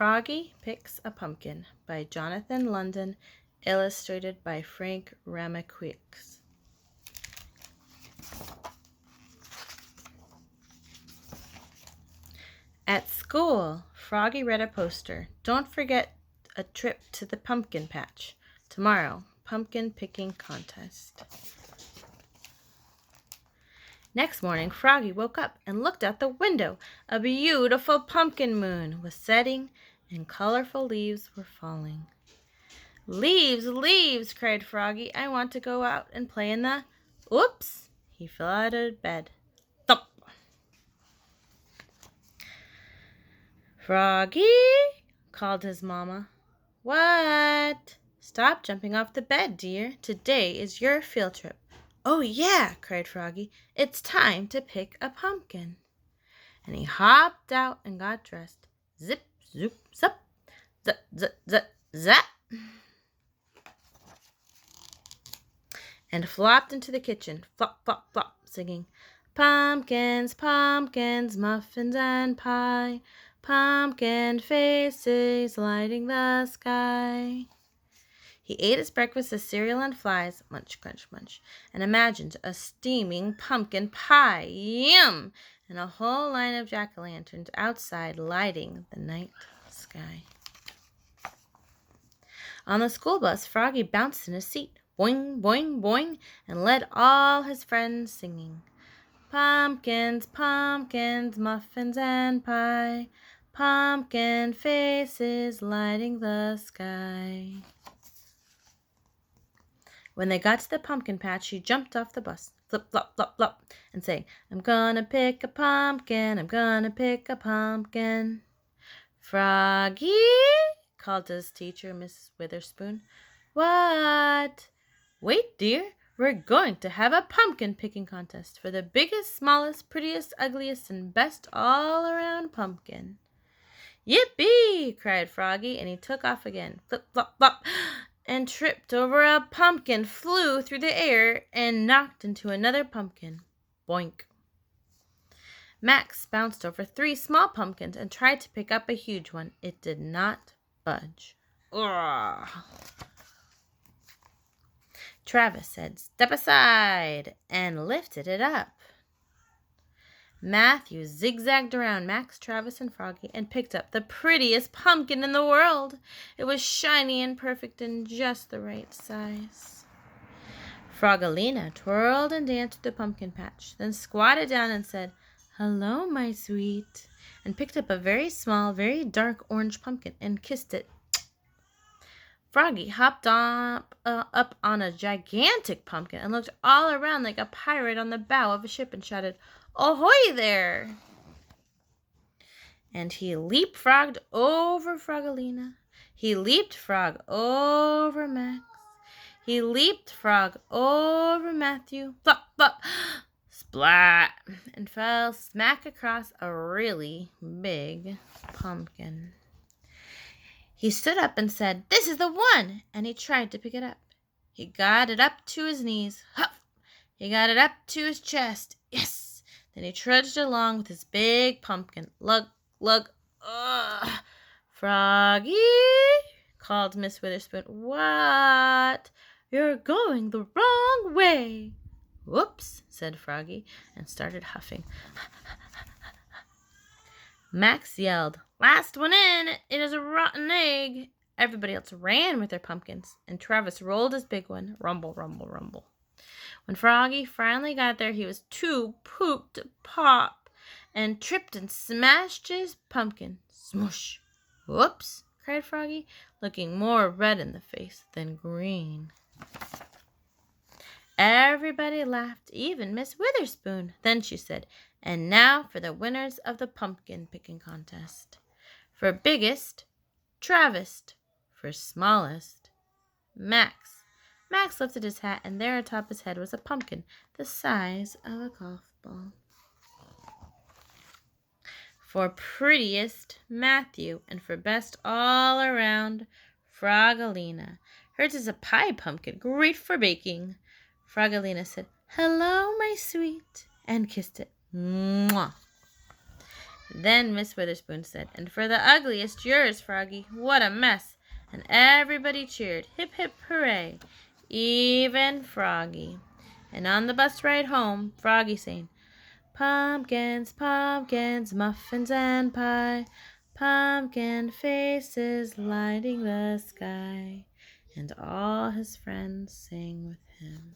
Froggy Picks a Pumpkin by Jonathan London, illustrated by Frank Ramaquix. At school, Froggy read a poster. Don't forget a trip to the pumpkin patch. Tomorrow, pumpkin picking contest. Next morning, Froggy woke up and looked out the window. A beautiful pumpkin moon was setting and colorful leaves were falling. "Leaves, leaves!" cried Froggy. "I want to go out and play in the—" Oops! He fell out of bed. Thump! "Froggy!" called his mamma. "What?" "Stop jumping off the bed, dear. Today is your field trip." "Oh, yeah!" cried Froggy. "It's time to pick a pumpkin." And he hopped out and got dressed. Zip, zoop, zup, zip, zip, zip, zap, and flopped into the kitchen, flop, flop, flop, singing, "Pumpkins, pumpkins, muffins and pie, pumpkin faces lighting the sky." He ate his breakfast of cereal and flies, munch, crunch, munch, and imagined a steaming pumpkin pie, yum, and a whole line of jack-o'-lanterns outside lighting the night sky. On the school bus, Froggy bounced in his seat, boing, boing, boing, and led all his friends singing, "Pumpkins, pumpkins, muffins and pie, pumpkin faces lighting the sky." When they got to the pumpkin patch, he jumped off the bus, flip, flop, flop, flop, and sang, "I'm gonna pick a pumpkin, I'm gonna pick a pumpkin." "Froggy!" called his teacher, Mrs. Witherspoon. "What?" "Wait, dear. We're going to have a pumpkin picking contest for the biggest, smallest, prettiest, ugliest, and best all-around pumpkin." "Yippee!" cried Froggy, and he took off again, flip, flop, flop, and tripped over a pumpkin, flew through the air, and knocked into another pumpkin. Boink! Max bounced over 3 small pumpkins and tried to pick up a huge one. It did not budge. Ugh. Travis said, "Step aside," and lifted it up. Matthew zigzagged around Max, Travis, and Froggy and picked up the prettiest pumpkin in the world. It was shiny and perfect and just the right size. Froggalina twirled and danced through the pumpkin patch, then squatted down and said, "Hello, my sweet," and picked up a very small, very dark orange pumpkin and kissed it. Froggy hopped up on a gigantic pumpkin and looked all around like a pirate on the bow of a ship and shouted, "Ahoy there!" And he leapfrogged over Froggalina. He leaped frog over Max. He leaped frog over Matthew. Flop, flop, splat, and fell smack across a really big pumpkin. He stood up and said, "This is the one!" and he tried to pick it up. He got it up to his knees. Huff! He got it up to his chest. Yes! Then he trudged along with his big pumpkin. Lug, lug, ugh! "Froggy!" called Miss Witherspoon. "What?" "You're going the wrong way." "Whoops," said Froggy, and started huffing. Max yelled, "Last one in! It is a rotten egg!" Everybody else ran with their pumpkins, and Travis rolled his big one. Rumble, rumble, rumble. When Froggy finally got there, he was too pooped to pop, and tripped and smashed his pumpkin. Smoosh! "Whoops!" cried Froggy, looking more red in the face than green. Everybody laughed, even Miss Witherspoon. Then she said, "And now for the winners of the pumpkin picking contest. For biggest, Travis. For smallest, Max." Max lifted his hat, and there atop his head was a pumpkin the size of a golf ball. For prettiest, Matthew, and for best all around, Froggalina. "Hers is a pie pumpkin, great for baking." Froggalina said, "Hello, my sweet," and kissed it. Mwah! Then Miss Witherspoon said, "And for the ugliest, yours, Froggy. What a mess!" And everybody cheered, "Hip, hip, hooray!" Even Froggy. And on the bus ride home, Froggy sang, "Pumpkins, pumpkins, muffins and pie, pumpkin faces lighting the sky." And all his friends sang with him.